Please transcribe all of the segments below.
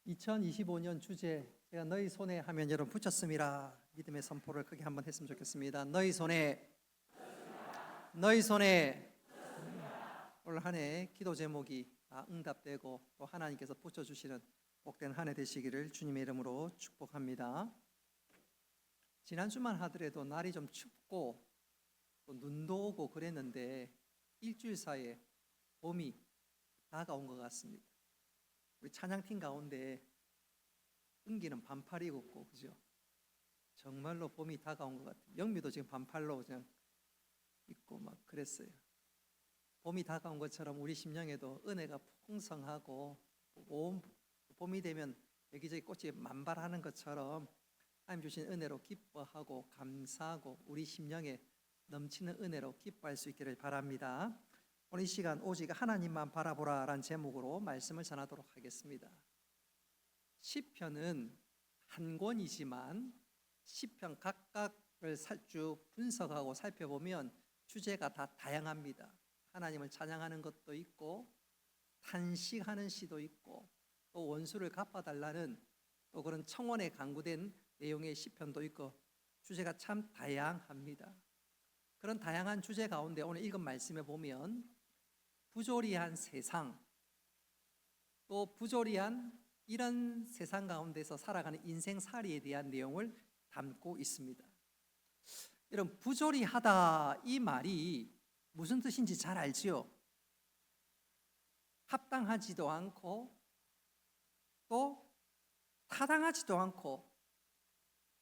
2025년 주제 제가 너희 손에 하면 여러분 붙였습니다. 믿음의 선포를 크게 한번 했으면 좋겠습니다. 너희 손에, 너희 손에. 올 한 해 기도 제목이 응답되고 또 하나님께서 붙여주시는 복된 한 해 되시기를 주님의 이름으로 축복합니다. 지난주만 하더라도 날이 좀 춥고 또 눈도 오고 그랬는데 일주일 사이에 봄이 다가온 것 같습니다. 우리 찬양팀 가운데 은기는 반팔 입었고, 그죠? 정말로 봄이 다가온 것 같아요. 영미도 지금 반팔로 그냥 입고 막 그랬어요. 봄이 다가온 것처럼 우리 심령에도 은혜가 풍성하고 온 봄이 되면 여기저기 꽃이 만발하는 것처럼 하나님 주신 은혜로 기뻐하고 감사하고 우리 심령에 넘치는 은혜로 기뻐할 수 있기를 바랍니다. 오늘 이 시간 오직 하나님만 바라보라 라는 제목으로 말씀을 전하도록 하겠습니다. 시편은 한 권이지만 시편 각각을 쭉 분석하고 살펴보면 주제가 다 다양합니다. 하나님을 찬양하는 것도 있고 탄식하는 시도 있고 또 원수를 갚아달라는 또 그런 청원에 간구된 내용의 시편도 있고 주제가 참 다양합니다. 그런 다양한 주제 가운데 오늘 읽은 말씀에 보면 부조리한 세상, 또 부조리한 이런 세상 가운데서 살아가는 인생살이에 대한 내용을 담고 있습니다. 여러분, 부조리하다 이 말이 무슨 뜻인지 잘 알지요? 합당하지도 않고 또 타당하지도 않고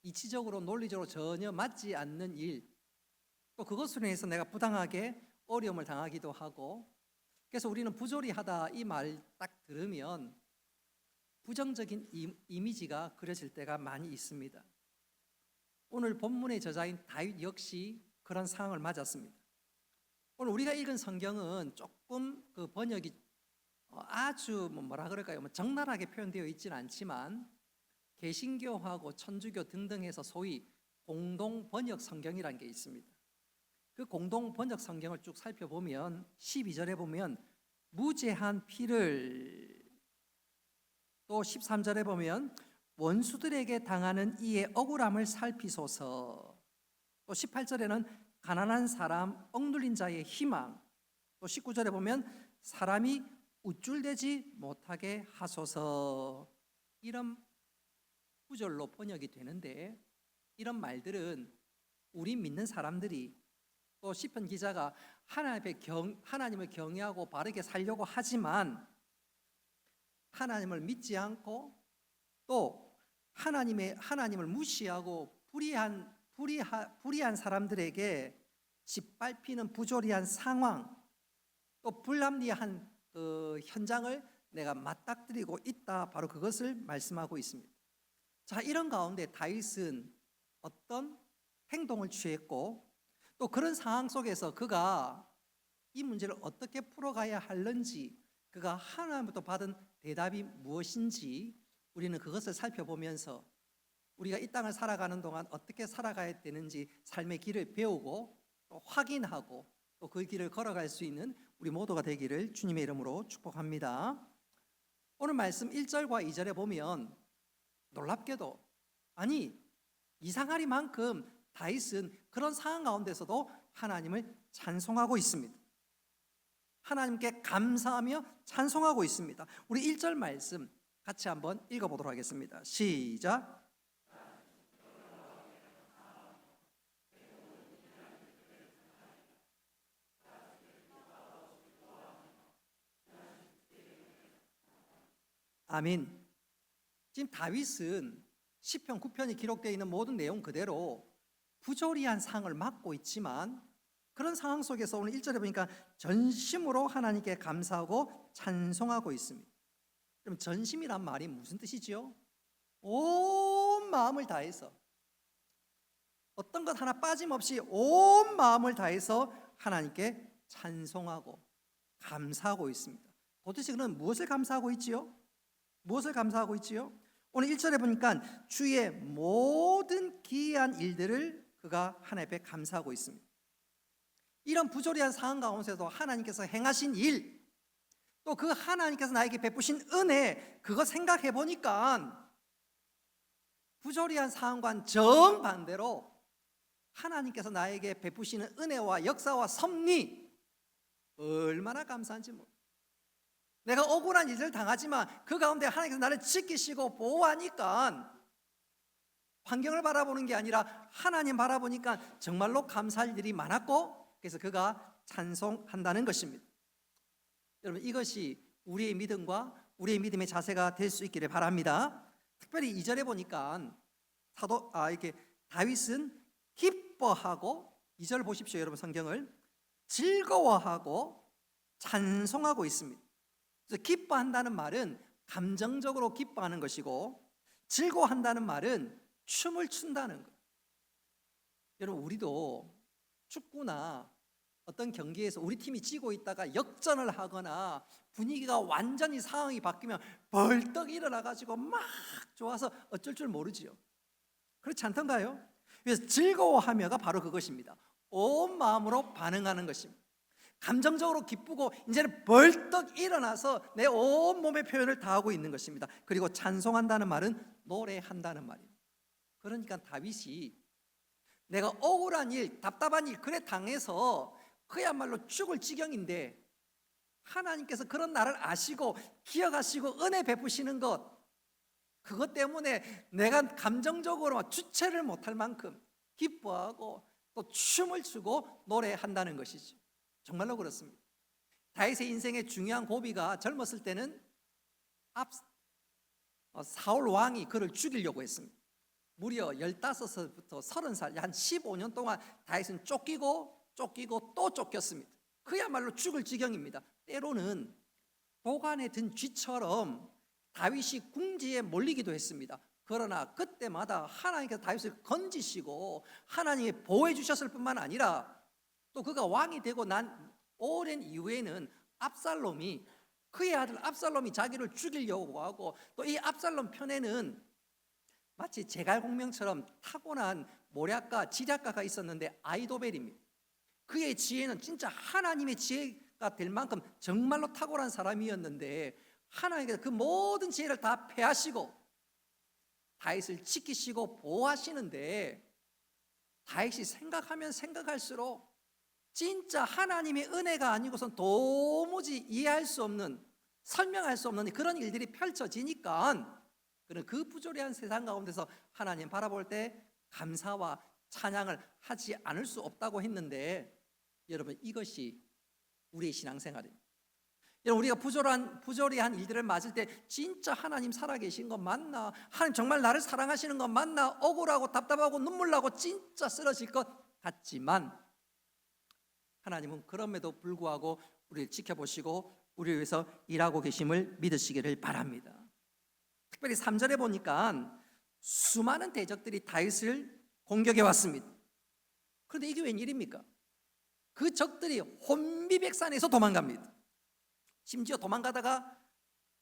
이치적으로 논리적으로 전혀 맞지 않는 일, 또 그것으로 인해서 내가 부당하게 어려움을 당하기도 하고, 그래서 우리는 부조리하다 이 말 딱 들으면 부정적인 이미지가 그려질 때가 많이 있습니다. 오늘 본문의 저자인 다윗 역시 그런 상황을 맞았습니다. 오늘 우리가 읽은 성경은 조금 그 번역이 아주 뭐라 그럴까요? 적나라하게 표현되어 있지는 않지만 개신교하고 천주교 등등 해서 소위 공동 번역 성경이라는 게 있습니다. 그 공동 번역 성경을 쭉 살펴보면 12절에 보면 무죄한 피를, 또 13절에 보면 원수들에게 당하는 이의 억울함을 살피소서, 또 18절에는 가난한 사람, 억눌린 자의 희망, 또 19절에 보면 사람이 우쭐대지 못하게 하소서, 이런 구절로 번역이 되는데, 이런 말들은 우리 믿는 사람들이 또 시편 기자가 하나님을 경외하고 바르게 살려고 하지만 하나님을 믿지 않고 또 하나님을 무시하고 불의한 사람들에게 짓밟히는 부조리한 상황, 또 불합리한 그 현장을 내가 맞닥뜨리고 있다, 바로 그것을 말씀하고 있습니다. 자, 이런 가운데 다윗은 어떤 행동을 취했고 또 그런 상황 속에서 그가 이 문제를 어떻게 풀어가야 하는지, 그가 하나님부터 받은 대답이 무엇인지 우리는 그것을 살펴보면서 우리가 이 땅을 살아가는 동안 어떻게 살아가야 되는지 삶의 길을 배우고 또 확인하고 또 그 길을 걸어갈 수 있는 우리 모두가 되기를 주님의 이름으로 축복합니다. 오늘 말씀 1절과 2절에 보면 놀랍게도, 아니 이상하리만큼 다윗은 그런 상황 가운데서도 하나님을 찬송하고 있습니다. 하나님께 감사하며 찬송하고 있습니다. 우리 1절 말씀 같이 한번 읽어보도록 하겠습니다. 시작. 아멘. 지금 다윗은 시편 9편이 기록되어 있는 모든 내용 그대로 부조리한 상을 맡고 있지만 그런 상황 속에서 오늘 1절에 보니까 전심으로 하나님께 감사하고 찬송하고 있습니다. 그럼 전심이란 말이 무슨 뜻이지요? 온 마음을 다해서, 어떤 것 하나 빠짐없이 온 마음을 다해서 하나님께 찬송하고 감사하고 있습니다. 도대체 그는 무엇을 감사하고 있지요? 무엇을 감사하고 있지요? 오늘 1절에 보니까 주의 모든 기이한 일들을 그가 하나님 앞에 감사하고 있습니다. 이런 부조리한 상황 가운데서도 하나님께서 행하신 일, 또 그 하나님께서 나에게 베푸신 은혜, 그거 생각해 보니까 부조리한 상황과는 정반대로 하나님께서 나에게 베푸시는 은혜와 역사와 섭리, 얼마나 감사한지 모르겠어요. 내가 억울한 일을 당하지만 그 가운데 하나님께서 나를 지키시고 보호하니까 환경을 바라보는 게 아니라 하나님 바라보니까 정말로 감사할 일이 많았고, 그래서 그가 찬송한다는 것입니다. 여러분, 이것이 우리의 믿음과 우리의 믿음의 자세가 될 수 있기를 바랍니다. 특별히 2절에 보니까 이렇게 다윗은 기뻐하고, 2절 보십시오. 여러분, 성경을 즐거워하고 찬송하고 있습니다. 그래서 기뻐한다는 말은 감정적으로 기뻐하는 것이고, 즐거워한다는 말은 춤을 춘다는 것. 여러분, 우리도 축구나 어떤 경기에서 우리 팀이 지고 있다가 역전을 하거나 분위기가 완전히 상황이 바뀌면 벌떡 일어나 가지고 막 좋아서 어쩔 줄 모르지요. 그렇지 않던가요? 그래서 즐거워하며가 바로 그것입니다. 온 마음으로 반응하는 것입니다. 감정적으로 기쁘고 이제는 벌떡 일어나서 내 온 몸의 표현을 다하고 있는 것입니다. 그리고 찬송한다는 말은 노래한다는 말입니다. 그러니까 다윗이 내가 억울한 일, 답답한 일 그래 당해서 그야말로 죽을 지경인데 하나님께서 그런 나를 아시고 기억하시고 은혜 베푸시는 것, 그것 때문에 내가 감정적으로 주체를 못할 만큼 기뻐하고 또 춤을 추고 노래한다는 것이죠. 정말로 그렇습니다. 다윗의 인생의 중요한 고비가 젊었을 때는 사울 왕이 그를 죽이려고 했습니다. 무려 15살부터 30살, 한 15년 동안 다윗은 쫓기고 또 쫓겼습니다. 그야말로 죽을 지경입니다. 때로는 도간에 든 쥐처럼 다윗이 궁지에 몰리기도 했습니다. 그러나 그때마다 하나님께서 다윗을 건지시고 하나님이 보호해 주셨을 뿐만 아니라 또 그가 왕이 되고 난 오랜 이후에는 그의 아들 압살롬이 자기를 죽이려고 하고, 또 이 압살롬 편에는 마치 제갈공명처럼 타고난 모략가, 지략가가 있었는데 아이도벨입니다. 그의 지혜는 진짜 하나님의 지혜가 될 만큼 정말로 탁월한 사람이었는데 하나님께서 그 모든 지혜를 다 패하시고 다윗을 지키시고 보호하시는데, 다윗이 생각하면 생각할수록 진짜 하나님의 은혜가 아니고선 도무지 이해할 수 없는, 설명할 수 없는 그런 일들이 펼쳐지니까 그는 그 부조리한 세상 가운데서 하나님 바라볼 때 감사와 찬양을 하지 않을 수 없다고 했는데, 여러분, 이것이 우리의 신앙생활입니다. 여러분, 우리가 부조리한 일들을 맞을 때 진짜 하나님 살아계신 건 맞나? 하나님 정말 나를 사랑하시는 건 맞나? 억울하고 답답하고 눈물 나고 진짜 쓰러질 것 같지만 하나님은 그럼에도 불구하고 우리를 지켜보시고 우리를 위해서 일하고 계심을 믿으시기를 바랍니다. 특별히 3절에 보니까 수많은 대적들이 다윗을 공격해 왔습니다. 그런데 이게 웬일입니까? 그 적들이 혼비백산에서 도망갑니다. 심지어 도망가다가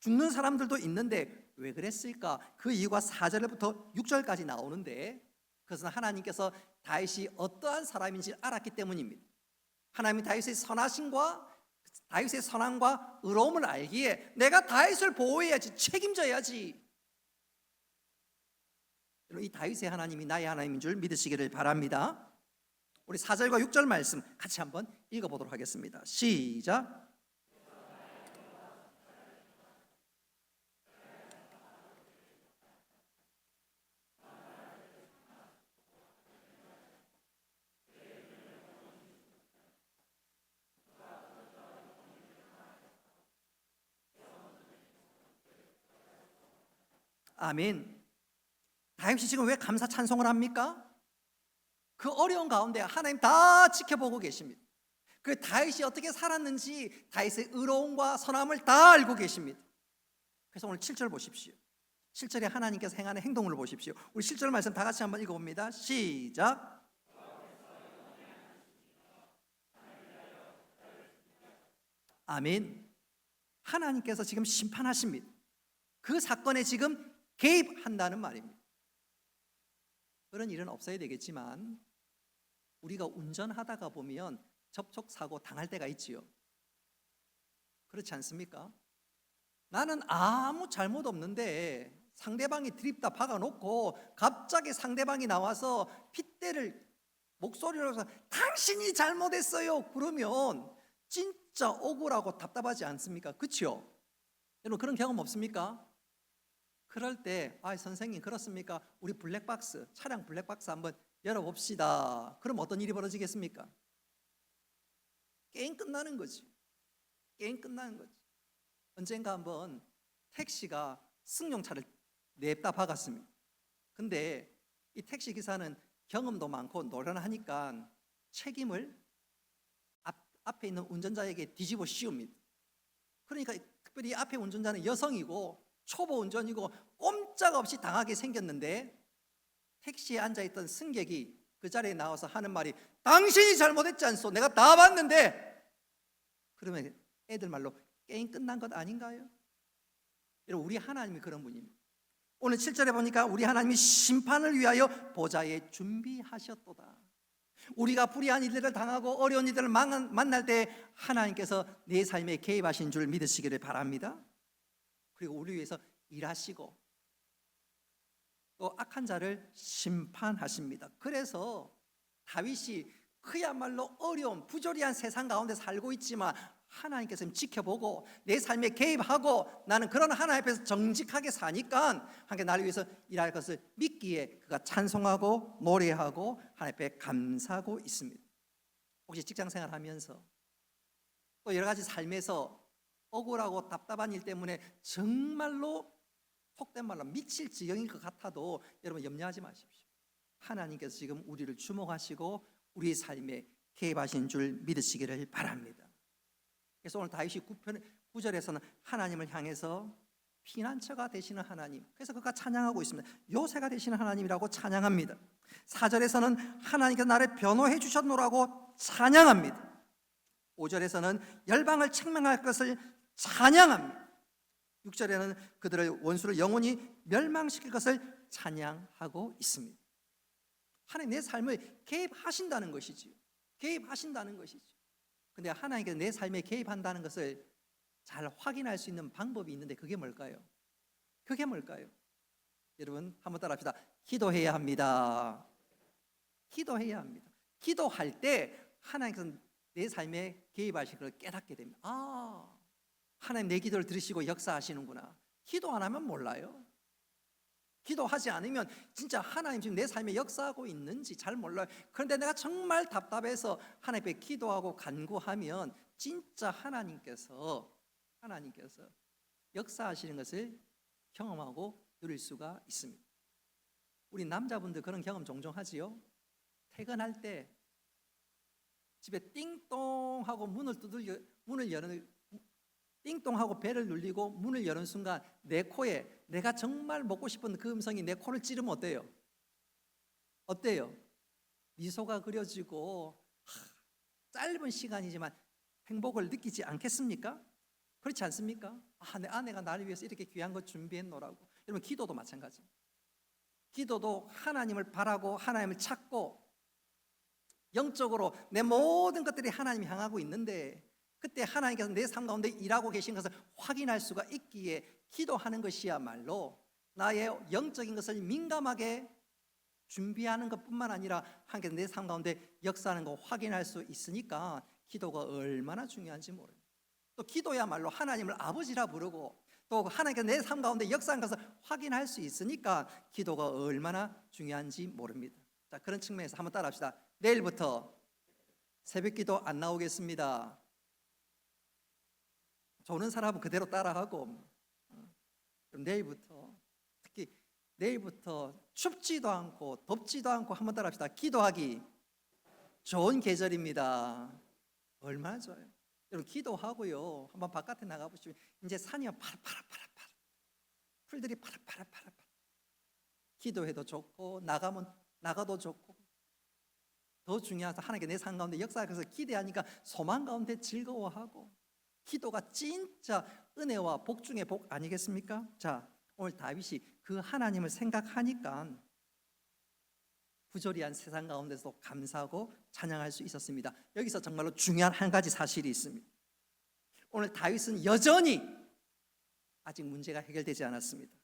죽는 사람들도 있는데 왜 그랬을까? 그 이유가 4절부터 6절까지 나오는데, 그것은 하나님께서 다윗이 어떠한 사람인지 알았기 때문입니다. 하나님이 다윗의 선함과 의로움을 알기에 내가 다윗을 보호해야지, 책임져야지. 이 다윗의 하나님이 나의 하나님인 줄 믿으시기를 바랍니다. 우리 4절과 6절 말씀 같이 한번 읽어보도록 하겠습니다. 시작. 아멘. 다윗이 지금 왜 감사 찬송을 합니까? 그 어려운 가운데 하나님 다 지켜보고 계십니다. 그 다윗이 어떻게 살았는지 다윗의 의로움과 선함을 다 알고 계십니다. 그래서 오늘 7절 보십시오. 7절에 하나님께서 행하는 행동을 보십시오. 우리 7절 말씀 다 같이 한번 읽어봅니다. 시작. 아멘. 하나님께서 지금 심판하십니다. 그 사건에 지금 개입한다는 말입니다. 그런 일은 없어야 되겠지만 우리가 운전하다가 보면 접촉사고 당할 때가 있지요. 그렇지 않습니까? 나는 아무 잘못 없는데 상대방이 드립다 박아놓고 갑자기 상대방이 나와서 핏대를 목소리로 해서 당신이 잘못했어요 그러면 진짜 억울하고 답답하지 않습니까? 그렇죠? 여러분 그런 경험 없습니까? 그럴 때 선생님 그렇습니까? 우리 블랙박스 차량 블랙박스 한번 열어봅시다. 그럼 어떤 일이 벌어지겠습니까? 게임 끝나는 거지. 게임 끝나는 거지. 언젠가 한번 택시가 승용차를 냅다 박았습니다. 근데 이 택시 기사는 경험도 많고 노련하니까 책임을 앞에 있는 운전자에게 뒤집어 씌웁니다. 그러니까 특별히 앞에 운전자는 여성이고 초보 운전이고 꼼짝없이 당하게 생겼는데 택시에 앉아있던 승객이 그 자리에 나와서 하는 말이 당신이 잘못했지 않소? 내가 다 봤는데. 그러면 애들 말로 게임 끝난 것 아닌가요? 여러분 우리 하나님이 그런 분입니다. 오늘 7절에 보니까 우리 하나님이 심판을 위하여 보좌에 준비하셨도다. 우리가 불의한 일들을 당하고 어려운 일들을 만날 때 하나님께서 내 삶에 개입하신 줄 믿으시기를 바랍니다. 그리고 우리 위해서 일하시고 또 악한 자를 심판하십니다. 그래서 다윗이 그야말로 어려운 부조리한 세상 가운데 살고 있지만 하나님께서 지켜보고 내 삶에 개입하고 나는 그런 하나님 앞에서 정직하게 사니까 하나님께 나를 위해서 일할 것을 믿기에 그가 찬송하고 노래하고 하나님 앞에 감사하고 있습니다. 혹시 직장생활 하면서 또 여러 가지 삶에서 억울하고 답답한 일 때문에 정말로 속된 말로 미칠 지경일 것 같아도 여러분 염려하지 마십시오. 하나님께서 지금 우리를 주목하시고 우리 삶에 개입하신 줄 믿으시기를 바랍니다. 그래서 오늘 다윗이 9절에서는 하나님을 향해서 피난처가 되시는 하나님, 그래서 그가 찬양하고 있습니다. 요새가 되시는 하나님이라고 찬양합니다. 4절에서는 하나님께서 나를 변호해 주셨노라고 찬양합니다. 5절에서는 열방을 책망할 것을 찬양합니다. 6절에는 그들의 원수를 영원히 멸망시킬 것을 찬양하고 있습니다. 하나님 내 삶을 개입하신다는 것이지요. 개입하신다는 것이죠. 근데 하나님께서 내 삶에 개입한다는 것을 잘 확인할 수 있는 방법이 있는데 그게 뭘까요? 그게 뭘까요? 여러분 한번 따라합시다. 기도해야 합니다. 기도해야 합니다. 기도할 때 하나님께서 내 삶에 개입하실 걸 깨닫게 됩니다. 하나님 내 기도를 들으시고 역사하시는구나. 기도 안 하면 몰라요. 기도하지 않으면 진짜 하나님 지금 내 삶에 역사하고 있는지 잘 몰라요. 그런데 내가 정말 답답해서 하나님 앞에 기도하고 간구하면 진짜 하나님께서 역사하시는 것을 경험하고 누릴 수가 있습니다. 우리 남자분들 그런 경험 종종 하지요. 퇴근할 때 집에 띵똥하고 문을 여는 띵똥하고 벨을 눌리고 문을 여는 순간 내 코에 내가 정말 먹고 싶은 그 음성이 내 코를 찌르면 어때요? 어때요? 미소가 그려지고 짧은 시간이지만 행복을 느끼지 않겠습니까? 그렇지 않습니까? 내 아내가 나를 위해서 이렇게 귀한 것 준비했노라고. 여러분 기도도 마찬가지입니다. 기도도 하나님을 바라고 하나님을 찾고 영적으로 내 모든 것들이 하나님 향하고 있는데 그때 하나님께서 내 삶 가운데 일하고 계신 것을 확인할 수가 있기에 기도하는 것이야말로 나의 영적인 것을 민감하게 준비하는 것뿐만 아니라 하나님께서 내 삶 가운데 역사하는 거 확인할 수 있으니까 기도가 얼마나 중요한지 모릅니다. 또 기도야말로 하나님을 아버지라 부르고 또 하나님께서 내 삶 가운데 역사하는 것을 확인할 수 있으니까 기도가 얼마나 중요한지 모릅니다. 자, 그런 측면에서 한번 따라합시다. 내일부터 새벽 기도 안 나오겠습니다. 조는 사람은 그대로 따라하고 그럼 내일부터 특히 내일부터 춥지도 않고 덥지도 않고 한번 따라합시다. 기도하기 좋은 계절입니다. 얼마나 좋아요. 여러분 기도하고요 한번 바깥에 나가보시면 이제 산이 파랗파랗파랗 풀들이 파랗파랗파랗 기도해도 좋고 나가도 좋고 더 중요한 하나님께 내 삶 가운데 역사하셔서 기대하니까 소망 가운데 즐거워하고 기도가 진짜 은혜와 복 중의 복 아니겠습니까? 자, 오늘 다윗이 그 하나님을 생각하니까 부조리한 세상 가운데서 감사하고 찬양할 수 있었습니다. 여기서 정말로 중요한 한 가지 사실이 있습니다. 오늘 다윗은 여전히 아직 문제가 해결되지 않았습니다.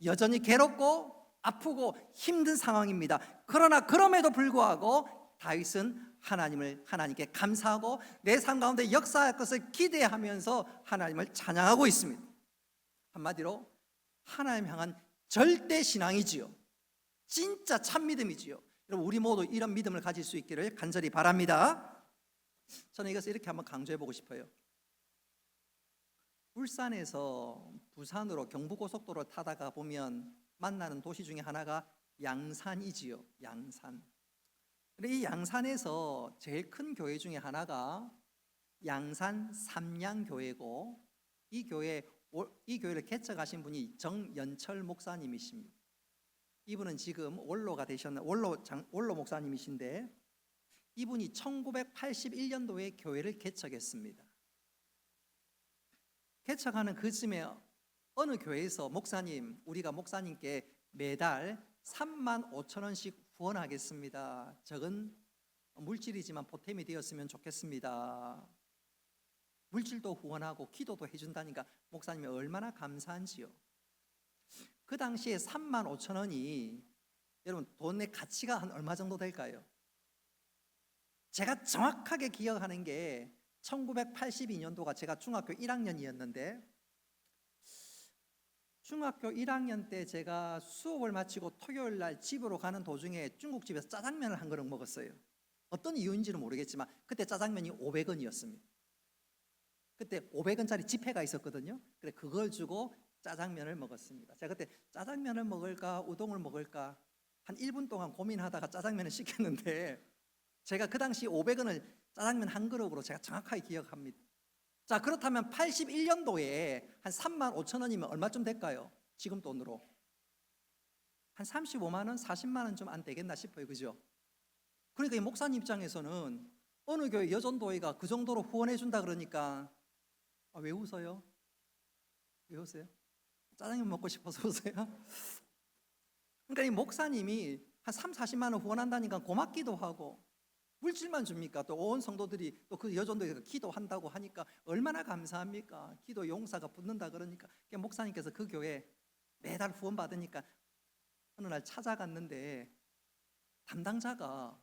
여전히 괴롭고 아프고 힘든 상황입니다. 그러나 그럼에도 불구하고 다윗은 하나님께 감사하고 내 삶 가운데 역사할 것을 기대하면서 하나님을 찬양하고 있습니다. 한마디로 하나님 향한 절대 신앙이지요. 진짜 참 믿음이지요. 여러분, 우리 모두 이런 믿음을 가질 수 있기를 간절히 바랍니다. 저는 이것을 이렇게 한번 강조해 보고 싶어요. 울산에서 부산으로 경부고속도로를 타다가 보면 만나는 도시 중에 하나가 양산이지요. 양산. 이 양산에서 제일 큰 교회 중에 하나가 양산 삼양교회고, 이 교회를 개척하신 분이 정연철 목사님이십니다. 이분은 지금 원로 목사님이신데, 이분이 1981년도에 교회를 개척했습니다. 개척하는 그쯤에 어느 교회에서 우리가 목사님께 매달 35,000원씩 후원하겠습니다. 적은 물질이지만 보탬이 되었으면 좋겠습니다. 물질도 후원하고 기도도 해준다니까 목사님이 얼마나 감사한지요. 그 당시에 35,000원이 여러분 돈의 가치가 한 얼마 정도 될까요? 제가 정확하게 기억하는 게 1982년도가 제가 중학교 1학년이었는데, 중학교 1학년 때 제가 수업을 마치고 토요일 날 집으로 가는 도중에 중국집에서 짜장면을 한 그릇 먹었어요. 어떤 이유인지는 모르겠지만 그때 짜장면이 500원이었습니다. 그때 500원짜리 지폐가 있었거든요. 그래 그걸 주고 짜장면을 먹었습니다. 제가 그때 짜장면을 먹을까 우동을 먹을까 한 1분 동안 고민하다가 짜장면을 시켰는데, 제가 그 당시 500원을 짜장면 한 그릇으로 제가 정확하게 기억합니다. 자, 그렇다면 81년도에 한 35,000원이면 얼마쯤 될까요? 지금 돈으로 한 35만 원, 40만 원 좀 안 되겠나 싶어요. 그죠? 그러니까 이 목사님 입장에서는 어느 교회 여전도회가 그 정도로 후원해 준다 그러니까 왜 웃어요? 왜 웃어요? 짜장면 먹고 싶어서 웃어요? 그러니까 이 목사님이 한 3, 40만 원 후원한다니까 고맙기도 하고, 물질만 줍니까? 또 온 성도들이 또 그 여전도에서 기도한다고 하니까 얼마나 감사합니까? 기도 용사가 붙는다 그러니까. 목사님께서 그 교회 매달 후원 받으니까 어느 날 찾아갔는데 담당자가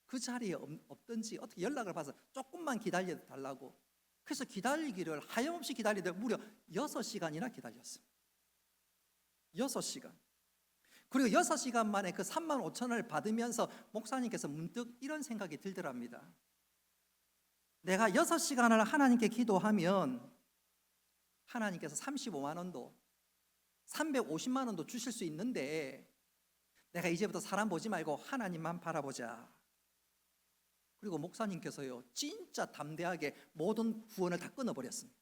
그 자리에 없던지 어떻게 연락을 받아서 조금만 기다려 달라고. 그래서 기다리기를 하염없이 기다리다 무려 6시간이나 기다렸습니다. 6시간. 그리고 6시간 만에 그 35,000원을 받으면서 목사님께서 문득 이런 생각이 들더랍니다. 내가 6시간을 하나님께 기도하면 하나님께서 35만 원도 350만 원도 주실 수 있는데, 내가 이제부터 사람 보지 말고 하나님만 바라보자. 그리고 목사님께서요 진짜 담대하게 모든 후원을 다 끊어버렸습니다.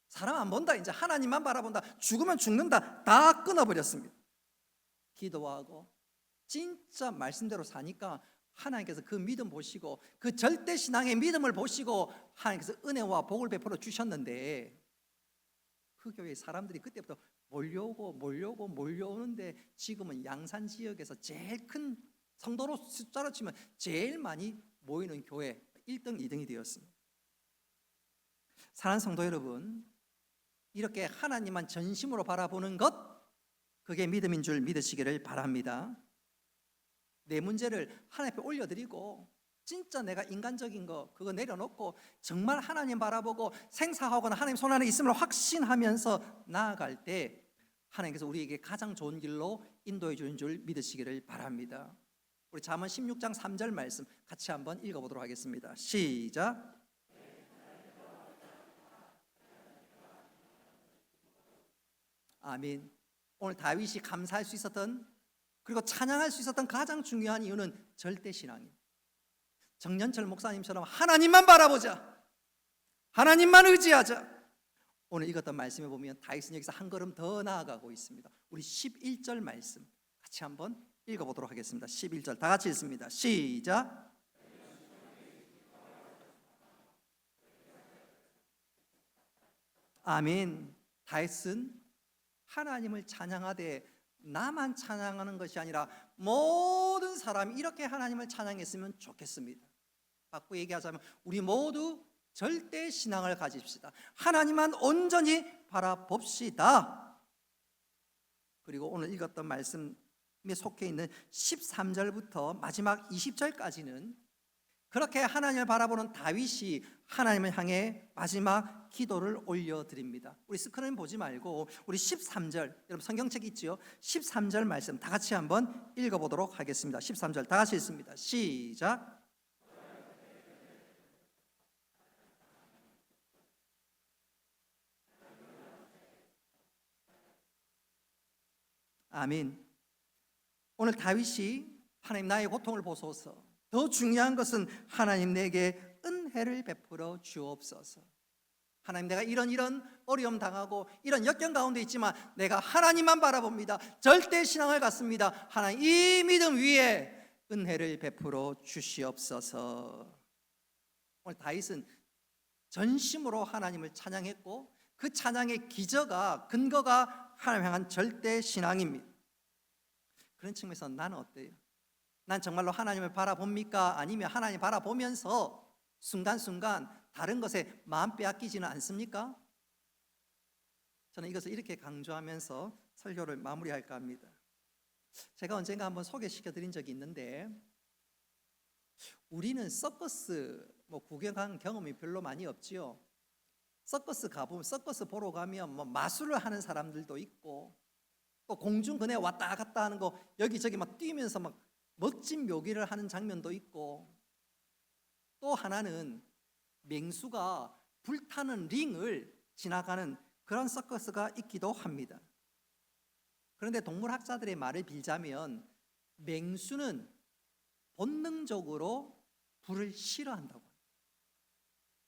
사람 안 본다, 이제 하나님만 바라본다, 죽으면 죽는다, 다 끊어버렸습니다. 기도하고 진짜 말씀대로 사니까 하나님께서 그 믿음 보시고 그 절대신앙의 믿음을 보시고 하나님께서 은혜와 복을 베풀어 주셨는데, 그 교회 사람들이 그때부터 몰려오는데 지금은 양산 지역에서 제일 큰 성도로 숫자로 치면 제일 많이 모이는 교회 1등, 2등이 되었습니다. 사랑하는 성도 여러분, 이렇게 하나님만 전심으로 바라보는 것, 그게 믿음인 줄 믿으시기를 바랍니다. 내 문제를 하나님 앞에 올려드리고 진짜 내가 인간적인 거 그거 내려놓고 정말 하나님 바라보고 생사하거나 하나님 손 안에 있음을 확신하면서 나아갈 때 하나님께서 우리에게 가장 좋은 길로 인도해 주는 줄 믿으시기를 바랍니다. 우리 잠언 16장 3절 말씀 같이 한번 읽어보도록 하겠습니다. 시작. 아멘. 오늘 다윗이 감사할 수 있었던, 그리고 찬양할 수 있었던 가장 중요한 이유는 절대신앙입니다. 정연철 목사님처럼 하나님만 바라보자, 하나님만 의지하자. 오늘 읽었던 말씀에 보면 다윗은 여기서 한 걸음 더 나아가고 있습니다. 우리 11절 말씀 같이 한번 읽어보도록 하겠습니다. 11절 다 같이 읽습니다. 시작. 아멘. 다윗은 하나님을 찬양하되 나만 찬양하는 것이 아니라 모든 사람이 이렇게 하나님을 찬양했으면 좋겠습니다. 바꾸어 얘기하자면 우리 모두 절대 신앙을 가집시다. 하나님만 온전히 바라봅시다. 그리고 오늘 읽었던 말씀에 속해 있는 13절부터 마지막 20절까지는 그렇게 하나님을 바라보는 다윗이 하나님을 향해 마지막 기도를 올려드립니다. 우리 스크린 보지 말고 우리 13절, 여러분 성경책 있지요? 13절 말씀 다 같이 한번 읽어보도록 하겠습니다. 13절 다 같이 읽습니다. 시작. 아멘. 오늘 다윗이 하나님 나의 고통을 보소서, 더 중요한 것은 하나님 내게 은혜를 베풀어 주옵소서. 하나님, 내가 이런 어려움 당하고 이런 역경 가운데 있지만 내가 하나님만 바라봅니다. 절대 신앙을 갖습니다. 하나님, 이 믿음 위에 은혜를 베풀어 주시옵소서. 오늘 다윗은 전심으로 하나님을 찬양했고 그 찬양의 기저가, 근거가 하나님 향한 절대 신앙입니다. 그런 측면에서 나는 어때요? 난 정말로 하나님을 바라봅니까? 아니면 하나님 바라보면서 순간순간 다른 것에 마음 빼앗기지는 않습니까? 저는 이것을 이렇게 강조하면서 설교를 마무리할까 합니다. 제가 언젠가 한번 소개시켜 드린 적이 있는데, 우리는 서커스 구경한 경험이 별로 많이 없지요. 서커스 가보면, 서커스 보러 가면 마술을 하는 사람들도 있고, 또 공중근에 왔다 갔다 하는 거 여기저기 막 뛰면서 막 멋진 묘기를 하는 장면도 있고, 또 하나는 맹수가 불타는 링을 지나가는 그런 서커스가 있기도 합니다. 그런데 동물학자들의 말을 빌자면 맹수는 본능적으로 불을 싫어한다고 합니다.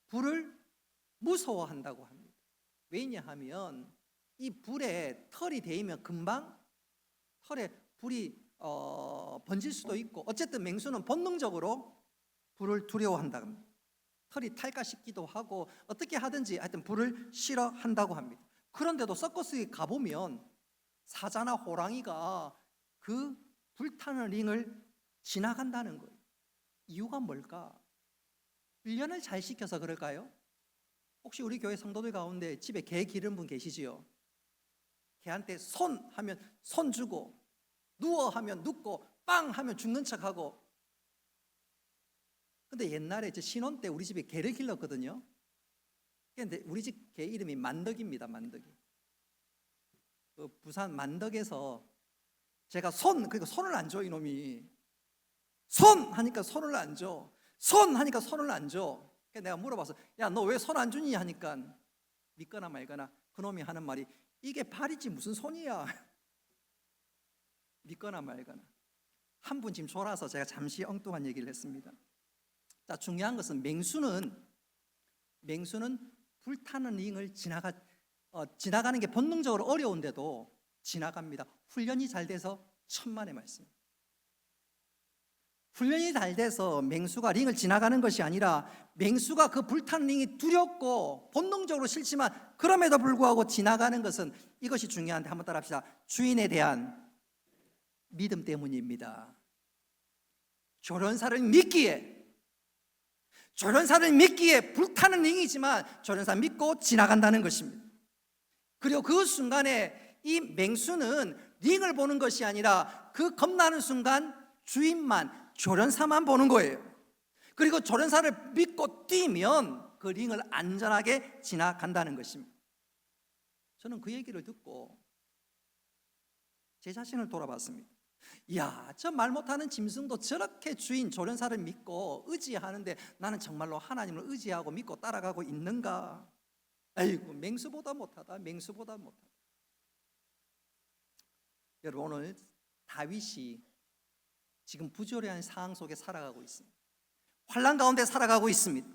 불을 무서워한다고 합니다. 왜냐하면 이 불에 털이 데이면 금방 털에 불이 번질 수도 있고, 어쨌든 맹수는 본능적으로 불을 두려워한다고 합니다. 털이 탈까 싶기도 하고 어떻게 하든지 하여튼 불을 싫어한다고 합니다. 그런데도 서커스에 가보면 사자나 호랑이가 그 불타는 링을 지나간다는 거예요. 이유가 뭘까? 훈련을 잘 시켜서 그럴까요? 혹시 우리 교회 성도들 가운데 집에 개 기른 분 계시지요? 개한테 손 하면 손 주고, 누워 하면 눕고, 빵 하면 죽는 척하고. 근데 옛날에 제 신혼 때 우리 집에 개를 길렀거든요. 근데 우리 집 개 이름이 만덕입니다. 만덕이. 그 부산 만덕에서 제가 그러니까 손을 안 줘, 이놈이. 손 하니까 손을 안 줘. 손 하니까 손을 안 줘. 그래서 내가 물어봐서, 야, 너 왜 손 안 주니? 하니까 믿거나 말거나 그놈이 하는 말이, 이게 발이지 무슨 손이야. 믿거나 말거나. 한 분 지금 졸아서 제가 잠시 엉뚱한 얘기를 했습니다. 자, 중요한 것은 맹수는 불타는 링을 지나가는 게 본능적으로 어려운데도 지나갑니다. 훈련이 잘 돼서 천만의 말씀. 훈련이 잘 돼서 맹수가 링을 지나가는 것이 아니라 맹수가 그 불타는 링이 두렵고 본능적으로 싫지만 그럼에도 불구하고 지나가는 것은, 이것이 중요한데 한번 따라 합시다. 주인에 대한 믿음 때문입니다. 조련사를 믿기에 불타는 링이지만 조련사 믿고 지나간다는 것입니다. 그리고 그 순간에 이 맹수는 링을 보는 것이 아니라 그 겁나는 순간 주인만, 조련사만 보는 거예요. 그리고 조련사를 믿고 뛰면 그 링을 안전하게 지나간다는 것입니다. 저는 그 얘기를 듣고 제 자신을 돌아봤습니다. 이야, 저 말 못하는 짐승도 저렇게 주인 조련사를 믿고 의지하는데 나는 정말로 하나님을 의지하고 믿고 따라가고 있는가? 아이고, 맹수보다 못하다. 여러분, 오늘 다윗이 지금 부조리한 상황 속에 살아가고 있습니다. 환난 가운데 살아가고 있습니다.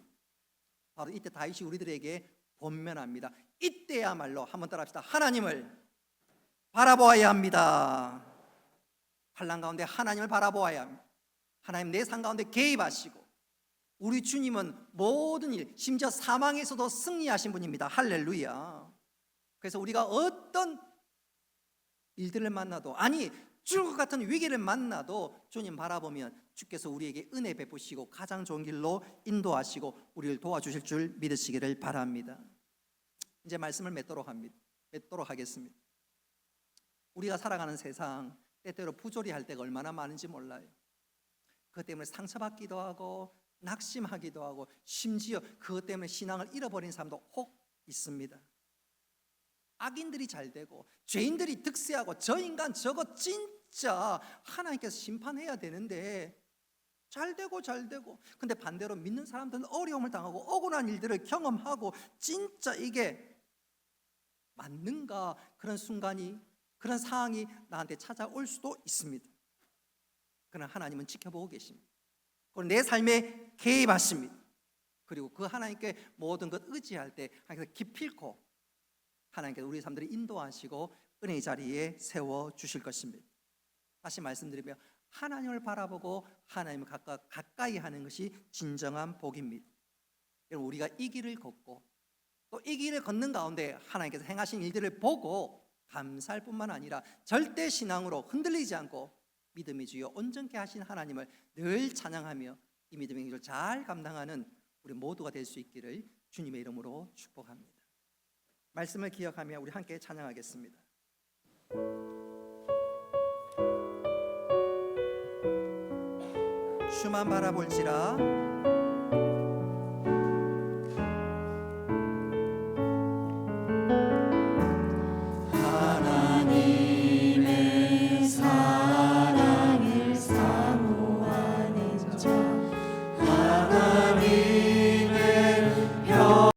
바로 이때 다윗이 우리들에게 권면합니다. 이때야말로 한번 따라합시다. 하나님을 바라보아야 합니다. 환난 가운데 하나님을 바라보아야 합니다. 하나님 내 삶 가운데 개입하시고, 우리 주님은 모든 일, 심지어 사망에서도 승리하신 분입니다. 할렐루야. 그래서 우리가 어떤 일들을 만나도, 아니 죽을 것 같은 위기를 만나도 주님 바라보면 주께서 우리에게 은혜 베푸시고 가장 좋은 길로 인도하시고 우리를 도와주실 줄 믿으시기를 바랍니다. 이제 말씀을 맺도록 하겠습니다. 우리가 살아가는 세상 때때로 부조리 할 때가 얼마나 많은지 몰라요. 그것 때문에 상처받기도 하고 낙심하기도 하고 심지어 그것 때문에 신앙을 잃어버린 사람도 혹 있습니다. 악인들이 잘 되고 죄인들이 득세하고 저 인간 저거 진짜 하나님께서 심판해야 되는데 잘 되고 근데 반대로 믿는 사람들은 어려움을 당하고 억울한 일들을 경험하고 진짜 이게 맞는가, 그런 순간이, 그런 상황이 나한테 찾아올 수도 있습니다. 그러나 하나님은 지켜보고 계십니다. 그리고 내 삶에 개입하십니다. 그리고 그 하나님께 모든 것 의지할 때 하나님께서 기필코 하나님께서 우리 삶들을 인도하시고 은혜의 자리에 세워주실 것입니다. 다시 말씀드리면 하나님을 바라보고 하나님을 가까이 하는 것이 진정한 복입니다. 여러분, 우리가 이 길을 걷고 또 이 길을 걷는 가운데 하나님께서 행하신 일들을 보고 감사할 뿐만 아니라 절대 신앙으로 흔들리지 않고 믿음의 주여 온전케 하신 하나님을 늘 찬양하며 이 믿음의 길을 잘 감당하는 우리 모두가 될 수 있기를 주님의 이름으로 축복합니다. 말씀을 기억하며 우리 함께 찬양하겠습니다. 주만 바라볼지라